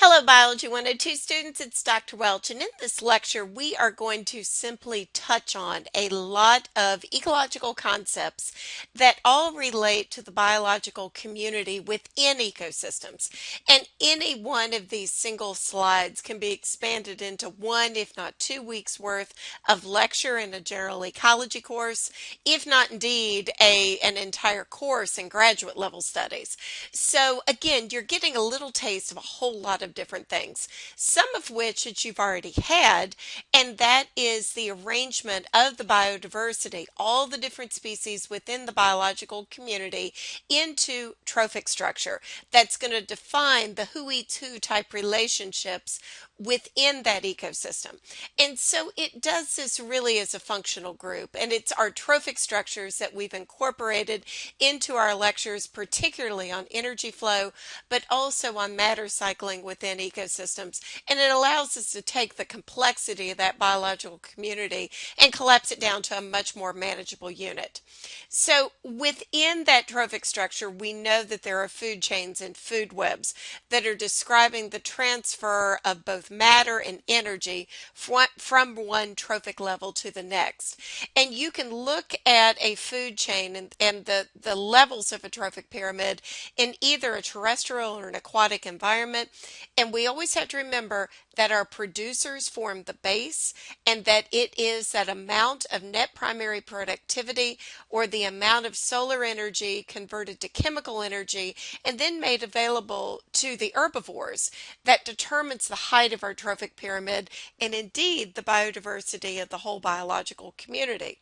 Hello, Biology 102 students. It's Dr. Welch, and in this lecture, we are going to simply touch on a lot of ecological concepts that all relate to the biological community within ecosystems. And any one of these single slides can be expanded into one, if not 2 weeks worth of lecture in a general ecology course, if not indeed an entire course in graduate level studies. So again, you're getting a little taste of a whole lot of different things, some of which that you've already had, and that is the arrangement of the biodiversity, all the different species within the biological community into trophic structure. That's going to define the who eats who type relationships within that ecosystem. And so it does this really as a functional group, and it's our trophic structures that we've incorporated into our lectures, particularly on energy flow, but also on matter cycling within ecosystems. And it allows us to take the complexity of that biological community and collapse it down to a much more manageable unit. So within that trophic structure, we know that there are food chains and food webs that are describing the transfer of both matter and energy from one trophic level to the next. And you can look at a food chain and the levels of a trophic pyramid in either a terrestrial or an aquatic environment. And we always have to remember that our producers form the base, and that it is that amount of net primary productivity, or the amount of solar energy converted to chemical energy and then made available to the herbivores, that determines the height of our trophic pyramid and indeed the biodiversity of the whole biological community.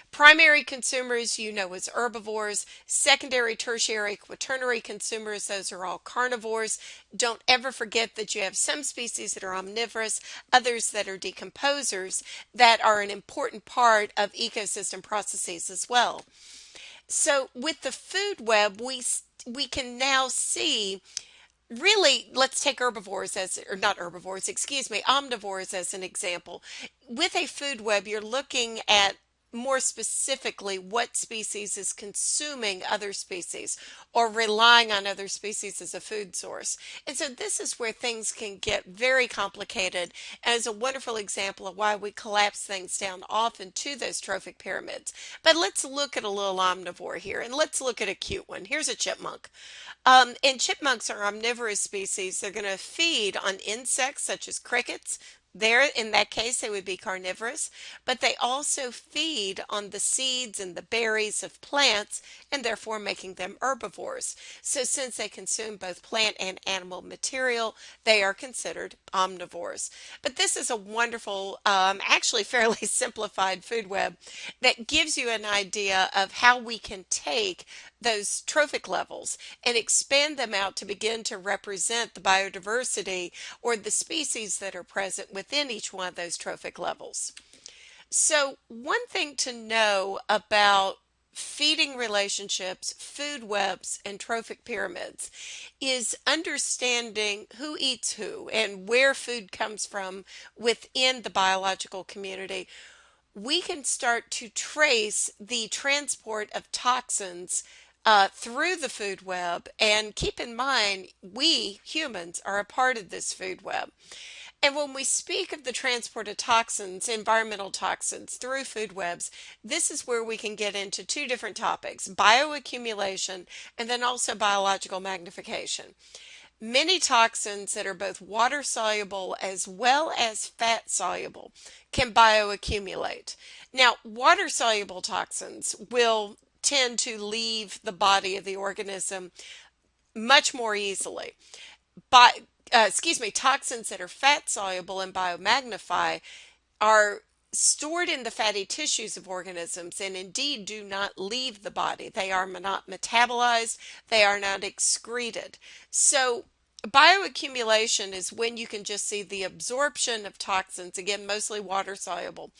Primary consumers, as herbivores. Secondary, tertiary, quaternary consumers, those are all carnivores. Don't ever forget that you have some species that are omnivorous, others that are decomposers, that are an important part of ecosystem processes as well. So with the food web, we can now see, really, let's take herbivores as, or not herbivores, excuse me, omnivores as an example. With a food web, you're looking at more specifically what species is consuming other species or relying on other species as a food source. And so this is where things can get very complicated, and is a wonderful example of why we collapse things down often to those trophic pyramids. But let's look at a little omnivore here, and let's look at a cute one. Here's a chipmunk. And chipmunks are omnivorous species. They're going to feed on insects such as crickets. There, in that case, they would be carnivorous, but they also feed on the seeds and the berries of plants, and therefore making them herbivores. So since they consume both plant and animal material, they are considered omnivores. But this is a wonderful, actually fairly simplified food web that gives you an idea of how we can take those trophic levels and expand them out to begin to represent the biodiversity or the species that are present within each one of those trophic levels. So one thing to know about feeding relationships, food webs, and trophic pyramids is understanding who eats who and where food comes from within the biological community. We can start to trace the transport of toxins through the food web. And keep in mind, we humans are a part of this food web. And when we speak of the transport of toxins, environmental toxins, through food webs, this is where we can get into two different topics: bioaccumulation and then also biological magnification. Many toxins that are both water soluble as well as fat soluble can bioaccumulate. Now, water soluble toxins will tend to leave the body of the organism much more easily. Toxins that are fat soluble and biomagnify are stored in the fatty tissues of organisms and indeed do not leave the body. They are not metabolized, they are not excreted. So bioaccumulation is when you can just see the absorption of toxins, again mostly water soluble,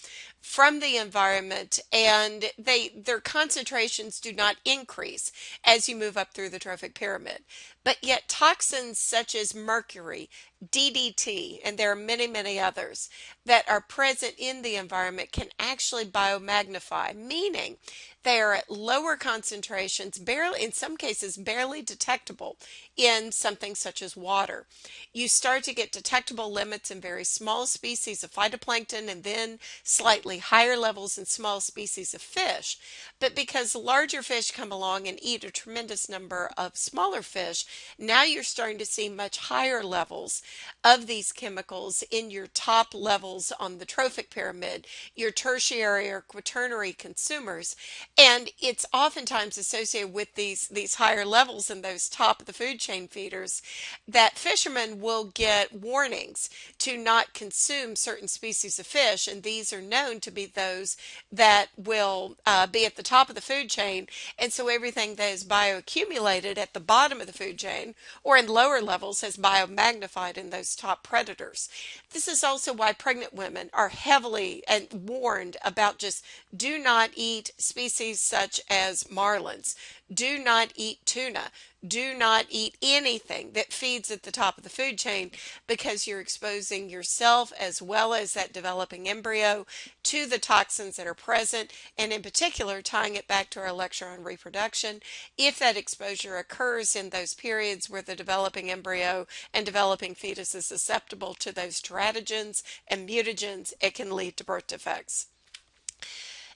from the environment, and their concentrations do not increase as you move up through the trophic pyramid. But yet toxins such as mercury, DDT, and there are many others that are present in the environment can actually biomagnify, meaning They are at lower concentrations, barely, in some cases, barely detectable in something such as water. You start to get detectable limits in very small species of phytoplankton and then slightly higher levels in small species of fish. But because larger fish come along and eat a tremendous number of smaller fish, now you're starting to see much higher levels of these chemicals in your top levels on the trophic pyramid, your tertiary or quaternary consumers. And it's oftentimes associated with these higher levels in those top of the food chain feeders that fishermen will get warnings to not consume certain species of fish, and these are known to be those that will be at the top of the food chain, and so everything that is bioaccumulated at the bottom of the food chain or in lower levels has biomagnified in those top predators. This is also why pregnant women are heavily and warned about just do not eat species such as marlins, do not eat tuna, do not eat anything that feeds at the top of the food chain, because you're exposing yourself as well as that developing embryo to the toxins that are present, and in particular, tying it back to our lecture on reproduction, if that exposure occurs in those periods where the developing embryo and developing fetus is susceptible to those teratogens and mutagens, it can lead to birth defects.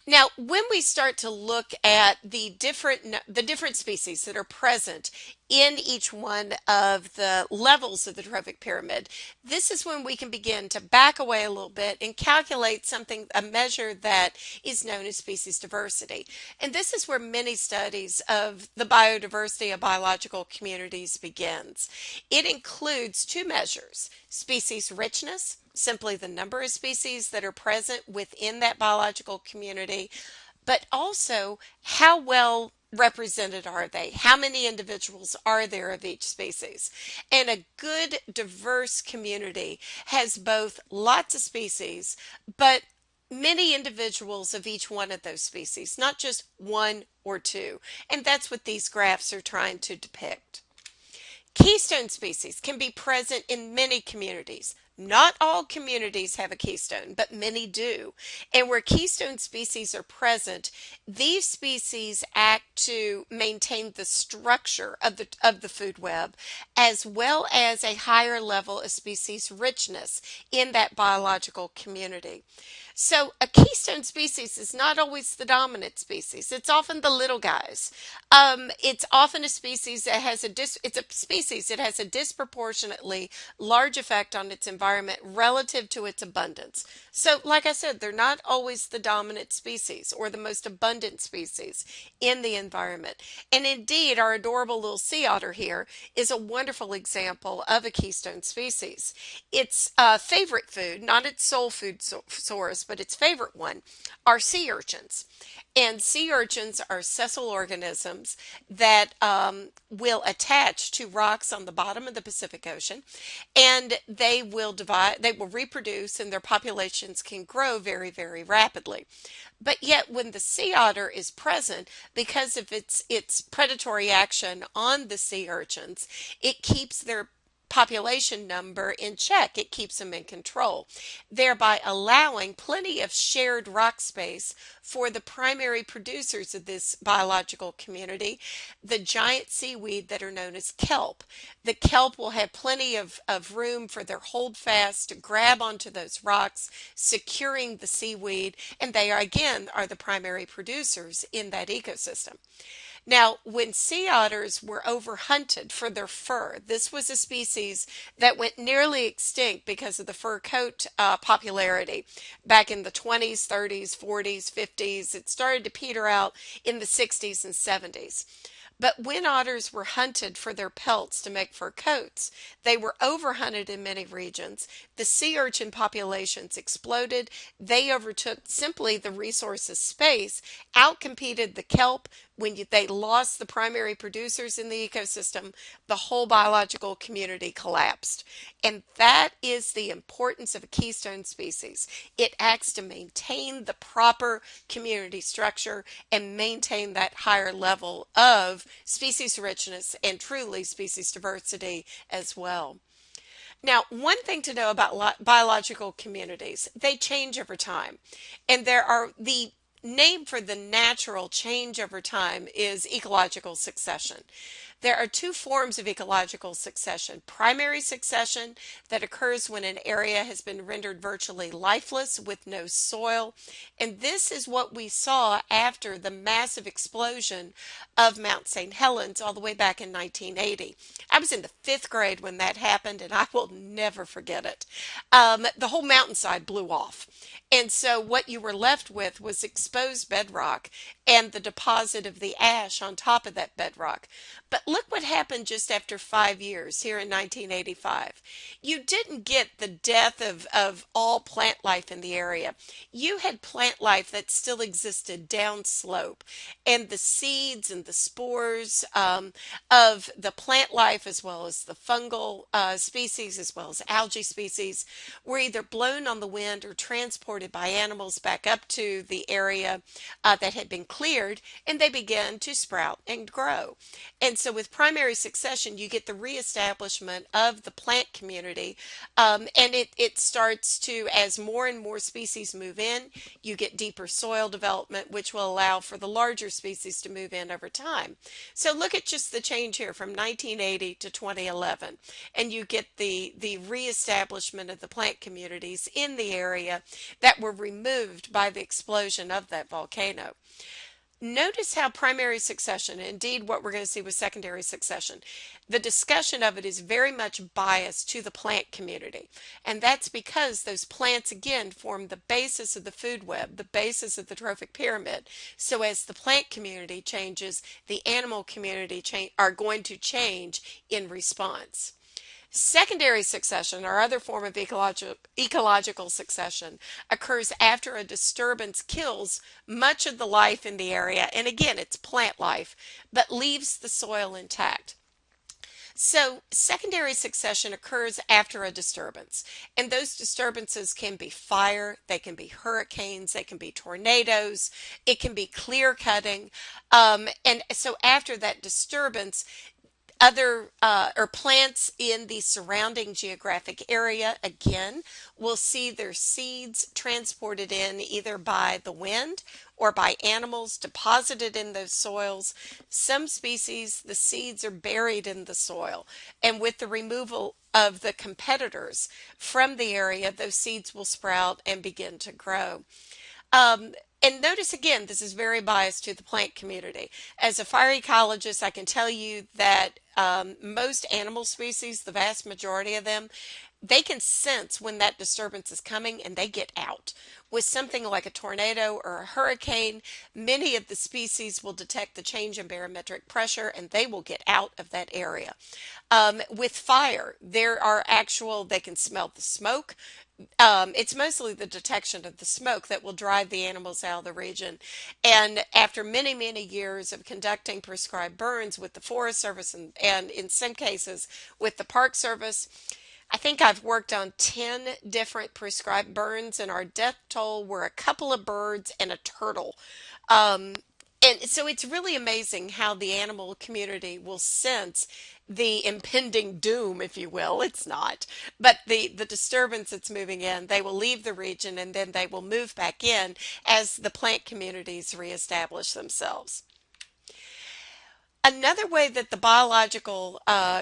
Now, when we start to look at the different species that are present in each one of the levels of the trophic pyramid, this is when we can begin to back away a little bit and calculate something, a measure that is known as species diversity. And this is where many studies of the biodiversity of biological communities begins. It includes two measures: species richness, simply the number of species that are present within that biological community, but also how well represented are they? How many individuals are there of each species? And a good, diverse community has both lots of species, but many individuals of each one of those species, not just one or two. And that's what these graphs are trying to depict. Keystone species can be present in many communities. Not all communities have a keystone, but many do. And where keystone species are present, these species act to maintain the structure of the food web, as well as a higher level of species richness in that biological community. So a keystone species is not always the dominant species. It's often the little guys. It's often a species that has it's a species that has a disproportionately large effect on its environment relative to its abundance. So, like I said, they're not always the dominant species or the most abundant species in the environment. And indeed, our adorable little sea otter here is a wonderful example of a keystone species. Its favorite food, not its sole food source, but its favorite one, are sea urchins. And sea urchins are sessile organisms that will attach to rocks on the bottom of the Pacific Ocean, and they will reproduce, and their populations can grow very, very rapidly. But yet, when the sea otter is present, because of its predatory action on the sea urchins, it keeps their population number in check. It keeps them in control, thereby allowing plenty of shared rock space for the primary producers of this biological community, the giant seaweed that are known as kelp. The kelp will have plenty of room for their holdfast to grab onto those rocks, securing the seaweed, and they are, again, are the primary producers in that ecosystem. Now, when sea otters were overhunted for their fur, this was a species that went nearly extinct because of the fur coat popularity back in the 20s, 30s, 40s, 50s. It started to peter out in the 60s and 70s. But when otters were hunted for their pelts to make fur coats, they were overhunted in many regions. The sea urchin populations exploded. They overtook simply the resources space, outcompeted the kelp. When they lost the primary producers in the ecosystem, the whole biological community collapsed. And that is the importance of a keystone species. It acts to maintain the proper community structure and maintain that higher level of species richness and truly species diversity as well. Now, one thing to know about biological communities, they change over time. And there are the name for the natural change over time is ecological succession. There are two forms of ecological succession: primary succession, that occurs when an area has been rendered virtually lifeless with no soil. And this is what we saw after the massive explosion of Mount St. Helens all the way back in 1980. I was in the fifth grade when that happened, and I will never forget it. The whole mountainside blew off. And so what you were left with was exposed bedrock and the deposit of the ash on top of that bedrock. But look what happened just after 5 years here in 1985. You didn't get the death of all plant life in the area. You had plant life that still existed downslope, and the seeds and the spores of the plant life, as well as the fungal species, as well as algae species, were either blown on the wind or transported by animals back up to the area that had been cleared, and they began to sprout and grow. And so with primary succession, you get the reestablishment of the plant community, and it starts to, as more and more species move in, you get deeper soil development, which will allow for the larger species to move in over time. So look at just the change here from 1980 to 2011, and you get the reestablishment of the plant communities in the area that were removed by the explosion of that volcano. Notice how primary succession, indeed what we're going to see with secondary succession, the discussion of it is very much biased to the plant community. And that's because those plants, again, form the basis of the food web, the basis of the trophic pyramid. So as the plant community changes, the animal community are going to change in response. Secondary succession, or other form of ecological succession, occurs after a disturbance kills much of the life in the area, and again, it's plant life, but leaves the soil intact. So secondary succession occurs after a disturbance, and those disturbances can be fire, they can be hurricanes, they can be tornadoes, it can be clear cutting, and so after that disturbance, other or plants in the surrounding geographic area, again, will see their seeds transported in either by the wind or by animals deposited in those soils. Some species, the seeds are buried in the soil, and with the removal of the competitors from the area, those seeds will sprout and begin to grow. Um, and notice again, this is very biased to the plant community. As a fire ecologist, I can tell you that most animal species, the vast majority of them, they can sense when that disturbance is coming and they get out. With something like a tornado or a hurricane, many of the species will detect the change in barometric pressure and they will get out of that area. With fire, they can smell the smoke. It's mostly the detection of the smoke that will drive the animals out of the region. And after many, many years of conducting prescribed burns with the Forest Service and in some cases with the Park Service, I think I've worked on 10 different prescribed burns, and our death toll were a couple of birds and a turtle. Um, and so it's really amazing how the animal community will sense the impending doom, if you will. It's not, but the disturbance that's moving in, they will leave the region and then they will move back in as the plant communities reestablish themselves. Another way that the biological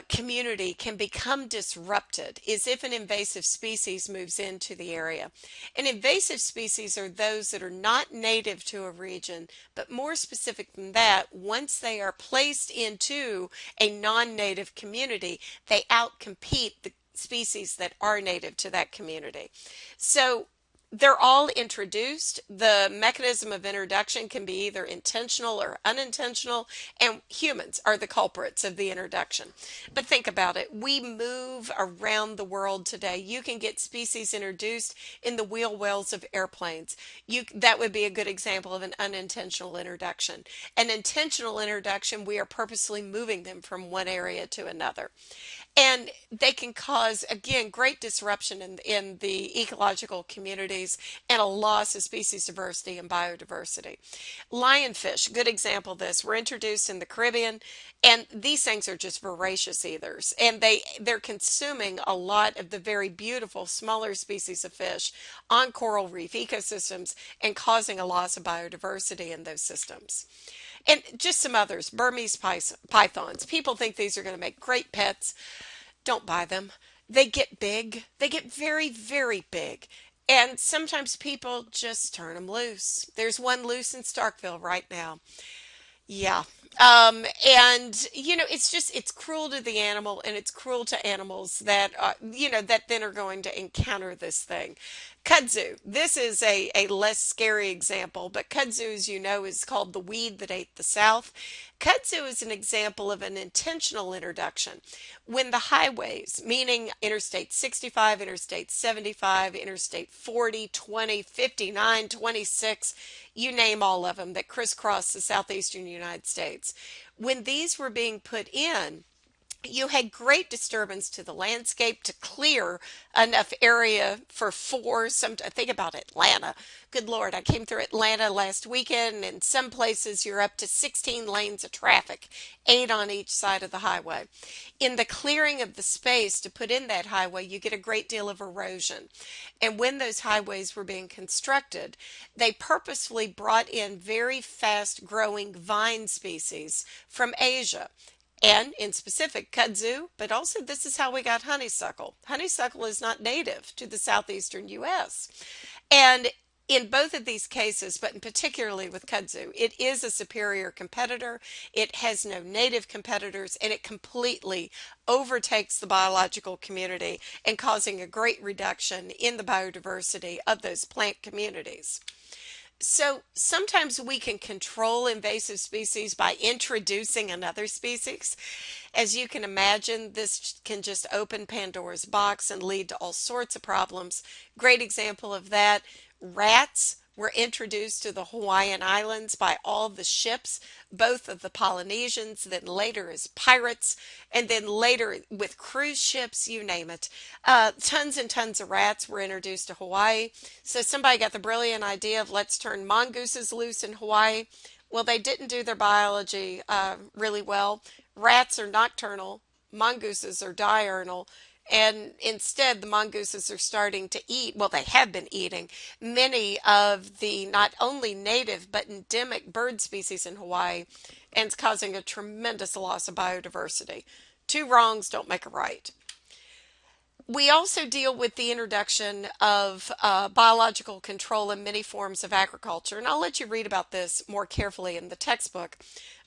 community can become disrupted is if an invasive species moves into the area. And invasive species are those that are not native to a region, but more specific than that, once they are placed into a non-native community, they outcompete the species that are native to that community. So they're all introduced. The mechanism of introduction can be either intentional or unintentional, and humans are the culprits of the introduction. But think about it. We move around the world today. You can get species introduced in the wheel wells of airplanes. That would be a good example of an unintentional introduction. An intentional introduction, we are purposely moving them from one area to another. And they can cause, again, great disruption in the ecological communities and a loss of species diversity and biodiversity. Lionfish, good example of this, were introduced in the Caribbean, and these things are just voracious eaters, and they're consuming a lot of the very beautiful smaller species of fish on coral reef ecosystems and causing a loss of biodiversity in those systems. And just some others, Burmese pythons. People think these are going to make great pets. Don't buy them. They get big. They get very, very big. And sometimes people just turn them loose. There's one loose in Starkville right now. Yeah. And it's just, it's cruel to the animal, and it's cruel to animals that, that then are going to encounter this thing. Kudzu. This is a less scary example, but kudzu, as you know, is called the weed that ate the South. Kudzu is an example of an intentional introduction. When the highways, meaning Interstate 65, Interstate 75, Interstate 40, 20, 59, 26, you name all of them that crisscross the southeastern United States, when these were being put in, you had great disturbance to the landscape to clear enough area for think about Atlanta. Good Lord, I came through Atlanta last weekend, and in some places you're up to 16 lanes of traffic, 8 on each side of the highway. In the clearing of the space to put in that highway, you get a great deal of erosion. And when those highways were being constructed, they purposefully brought in very fast growing vine species from Asia, and in specific kudzu, but also this is how we got honeysuckle. Honeysuckle is not native to the southeastern U.S. And in both of these cases, but in particularly with kudzu, it is a superior competitor. It has no native competitors, and it completely overtakes the biological community and causing a great reduction in the biodiversity of those plant communities. So sometimes we can control invasive species by introducing another species. As you can imagine, this can just open Pandora's box and lead to all sorts of problems. Great example of that, rats were introduced to the Hawaiian Islands by all the ships, both of the Polynesians, then later as pirates, and then later with cruise ships, you name it. Tons and tons of rats were introduced to Hawaii. So somebody got the brilliant idea of let's turn mongooses loose in Hawaii. Well, they didn't do their biology really well. Rats are nocturnal, mongooses are diurnal, and instead the mongooses are starting to eat, well, they have been eating many of the not only native but endemic bird species in Hawaii, and it's causing a tremendous loss of biodiversity. Two wrongs don't make a right. We also deal with the introduction of biological control in many forms of agriculture, and I'll let you read about this more carefully in the textbook.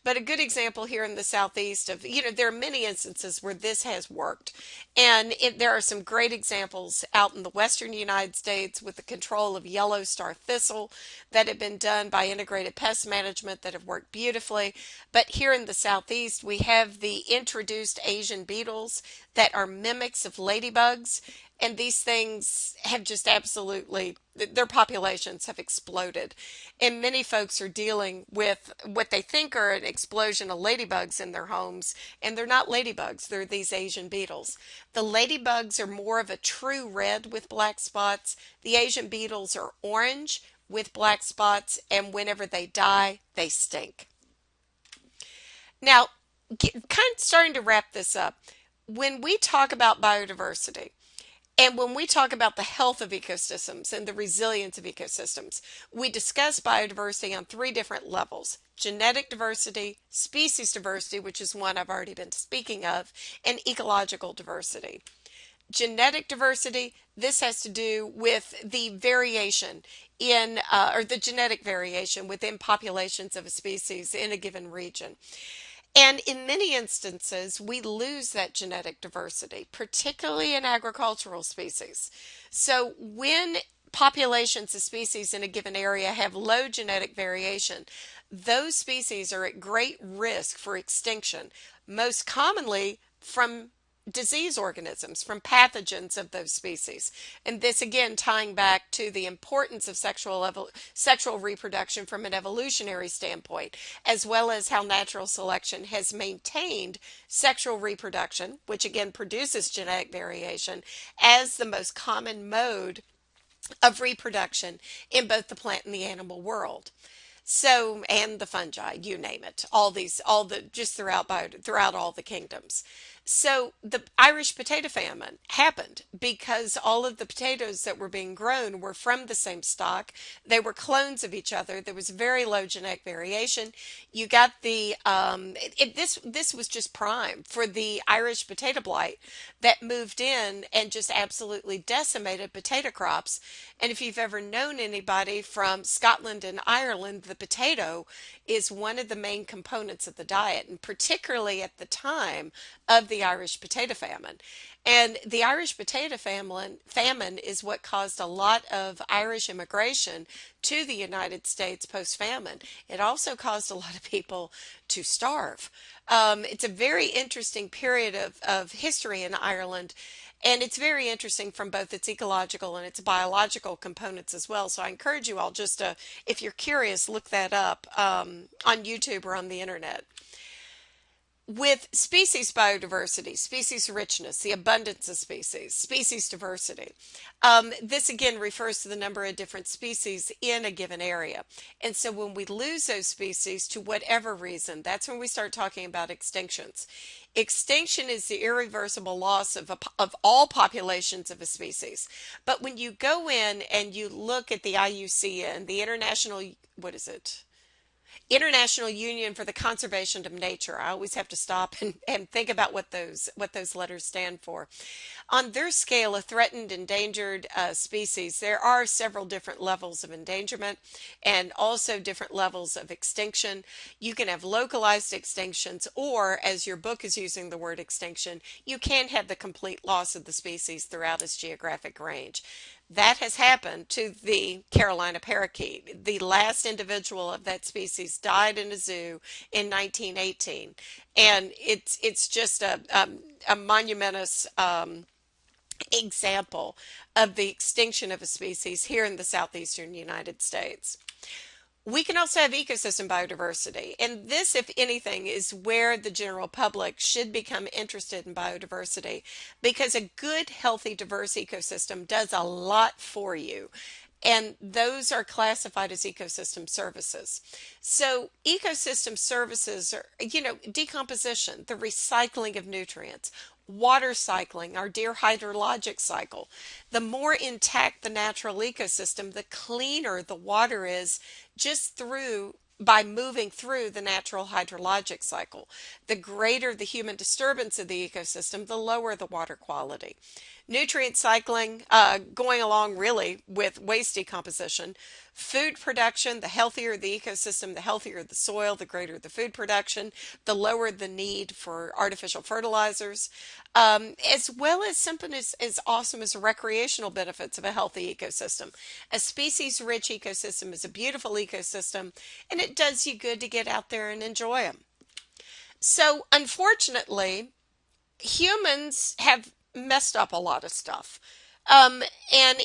But a good example here in the Southeast of, there are many instances where this has worked. And there are some great examples out in the western United States with the control of yellow star thistle that have been done by integrated pest management that have worked beautifully. But here in the Southeast, we have the introduced Asian beetles that are mimics of ladybugs. And these things have just absolutely, their populations have exploded. And many folks are dealing with what they think are an explosion of ladybugs in their homes. And they're not ladybugs, they're these Asian beetles. The ladybugs are more of a true red with black spots. The Asian beetles are orange with black spots. And whenever they die, they stink. Now, kind of starting to wrap this up. When we talk about biodiversity, and when we talk about the health of ecosystems and the resilience of ecosystems, we discuss biodiversity on 3 different levels: genetic diversity, species diversity, which is one I've already been speaking of, and ecological diversity. Genetic diversity, this has to do with the variation or the genetic variation within populations of a species in a given region. And in many instances, we lose that genetic diversity, particularly in agricultural species. So when populations of species in a given area have low genetic variation, those species are at great risk for extinction, most commonly from disease organisms, from pathogens of those species. And this again tying back to the importance of sexual reproduction from an evolutionary standpoint, as well as how natural selection has maintained sexual reproduction, which again produces genetic variation, as the most common mode of reproduction in both the plant and the animal world. So, and the fungi, you name it, all the, just throughout all the kingdoms. So the Irish potato famine happened because all of the potatoes that were being grown were from the same stock. They were clones of each other. There was very low genetic variation. You got this was just prime for the Irish potato blight that moved in and just absolutely decimated potato crops. And if you've ever known anybody from Scotland and Ireland, the potato is one of the main components of the diet, and particularly at the time of the Irish potato famine. And the Irish potato famine is what caused a lot of Irish immigration to the United States post famine. It also caused a lot of people to starve. It's a very interesting period of history in Ireland. And it's very interesting from both its ecological and its biological components as well. So I encourage you all just to, if you're curious, look that up on YouTube or on the internet. With species biodiversity, species richness, the abundance of species diversity, this again refers to the number of different species in a given area. And so when we lose those species to whatever reason, that's when we start talking about extinctions. Extinction is the irreversible loss of all populations of a species. But when you go in and you look at the IUCN, the International, what is it? International Union for the Conservation of Nature. I always have to stop and think about what those letters stand for. On their scale of threatened, endangered species, there are several different levels of endangerment and also different levels of extinction. You can have localized extinctions, or as your book is using the word extinction, you can have the complete loss of the species throughout its geographic range. That has happened to the Carolina parakeet. The last individual of that species died in a zoo in 1918, and it's just a monumentous example of the extinction of a species here in the southeastern United States. We can also have ecosystem biodiversity, and this, if anything, is where the general public should become interested in biodiversity, because a good, healthy, diverse ecosystem does a lot for you. And those are classified as ecosystem services. So ecosystem services are, decomposition, the recycling of nutrients, water cycling, our dear hydrologic cycle. The more intact the natural ecosystem, the cleaner the water is just through by moving through the natural hydrologic cycle. The greater the human disturbance of the ecosystem, the lower the water quality. Nutrient cycling, going along really with waste decomposition. Food production, the healthier the ecosystem, the healthier the soil, the greater the food production, the lower the need for artificial fertilizers, as well as something as awesome as recreational benefits of a healthy ecosystem. A species-rich ecosystem is a beautiful ecosystem, and it does you good to get out there and enjoy them. So, unfortunately, humans have messed up a lot of stuff. And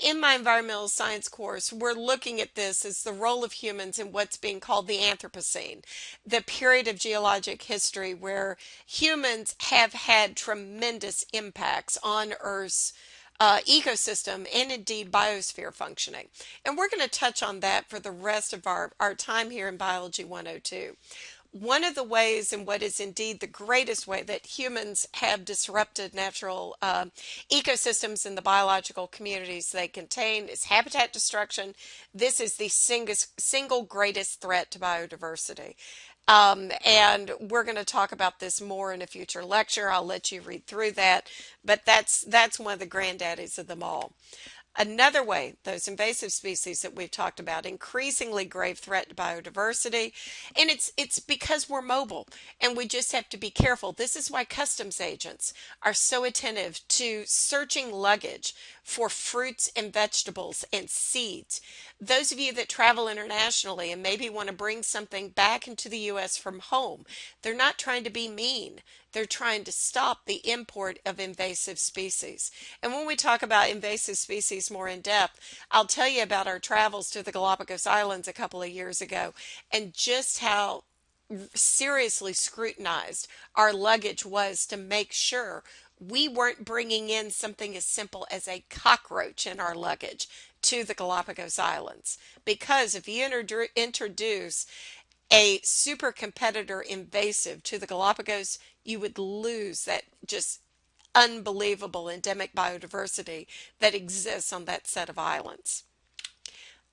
in my environmental science course, we're looking at this as the role of humans in what's being called the Anthropocene, the period of geologic history where humans have had tremendous impacts on Earth's ecosystem and indeed biosphere functioning. And we're going to touch on that for the rest of our time here in Biology 102. One of the ways, and what is indeed the greatest way that humans have disrupted natural ecosystems in the biological communities they contain, is habitat destruction. This is the single greatest threat to biodiversity. And we're going to talk about this more in a future lecture. I'll let you read through that, but that's one of the granddaddies of them all. Another way, those invasive species that we've talked about, increasingly grave threat to biodiversity, and it's because we're mobile and we just have to be careful. This is why customs agents are so attentive to searching luggage for fruits and vegetables and seeds. Those of you that travel internationally and maybe want to bring something back into the U.S. from home, they're not trying to be mean. They're trying to stop the import of invasive species. And when we talk about invasive species more in depth, I'll tell you about our travels to the Galapagos Islands a couple of years ago and just how seriously scrutinized our luggage was to make sure we weren't bringing in something as simple as a cockroach in our luggage to the Galapagos Islands. Because if you introduce a super competitor invasive to the Galapagos, you would lose that just unbelievable endemic biodiversity that exists on that set of islands.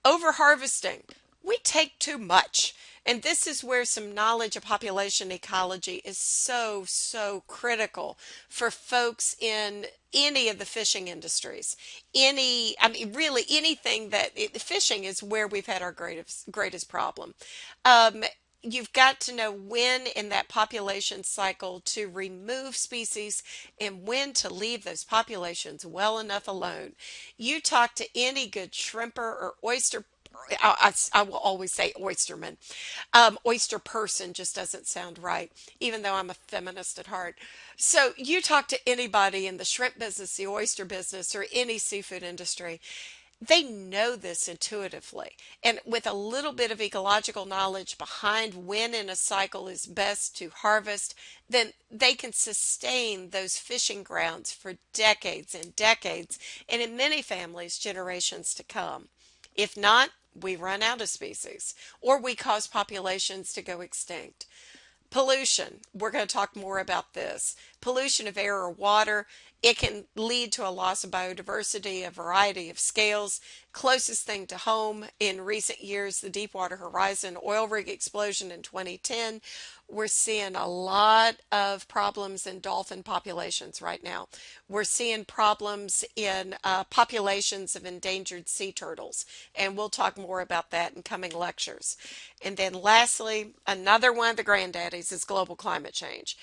Overharvesting. We take too much. And this is where some knowledge of population ecology is so critical for folks in any of the fishing industries. Really anything fishing is where we've had our greatest problem. Um, You've got to know when in that population cycle to remove species and when to leave those populations well enough alone. You talk to any good shrimper or oyster, I will always say oysterman. Oyster person just doesn't sound right, even though I'm a feminist at heart. So you talk to anybody in the shrimp business, the oyster business, or any seafood industry, they know this intuitively. And with a little bit of ecological knowledge behind when in a cycle is best to harvest, then they can sustain those fishing grounds for decades and decades, and in many families, generations to come. If not, we run out of species or we cause populations to go extinct. Pollution. We're going to talk more about this. Pollution of air or water. It can lead to a loss of biodiversity, a variety of scales. Closest thing to home in recent years, the Deepwater Horizon oil rig explosion in 2010. We're seeing a lot of problems in dolphin populations right now. We're seeing problems in populations of endangered sea turtles, and we'll talk more about that in coming lectures. And then lastly, another one of the granddaddies is global climate change.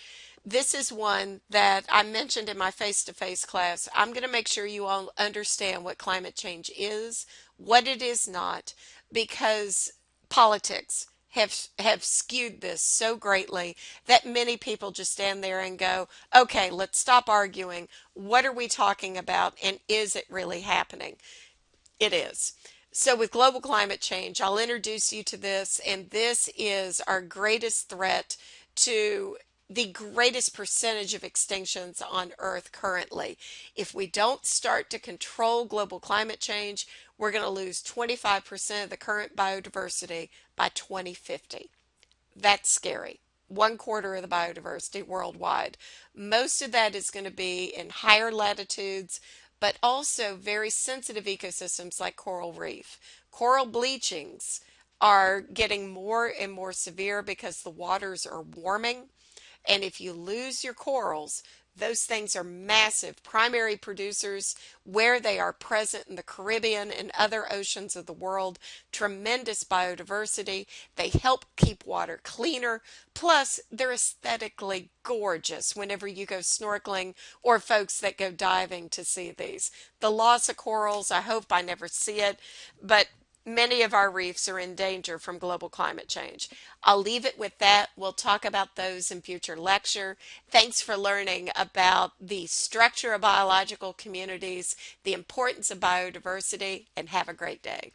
This is one that I mentioned in my face-to-face class. I'm going to make sure you all understand what climate change is, what it is not, because politics have skewed this so greatly that many people just stand there and go, okay, let's stop arguing. What are we talking about, and is it really happening? It is. So with global climate change, I'll introduce you to this, and this is our greatest threat to the greatest percentage of extinctions on Earth currently. If we don't start to control global climate change, we're going to lose 25% of the current biodiversity by 2050. That's scary. One quarter of the biodiversity worldwide. Most of that is going to be in higher latitudes, but also very sensitive ecosystems like coral reef. Coral bleachings are getting more and more severe because the waters are warming. And if you lose your corals, those things are massive primary producers where they are present in the Caribbean and other oceans of the world. Tremendous biodiversity. They help keep water cleaner. Plus, they're aesthetically gorgeous whenever you go snorkeling or folks that go diving to see these. The loss of corals, I hope I never see it, but many of our reefs are in danger from global climate change. I'll leave it with that. We'll talk about those in future lecture. Thanks for learning about the structure of biological communities, the importance of biodiversity, and have a great day.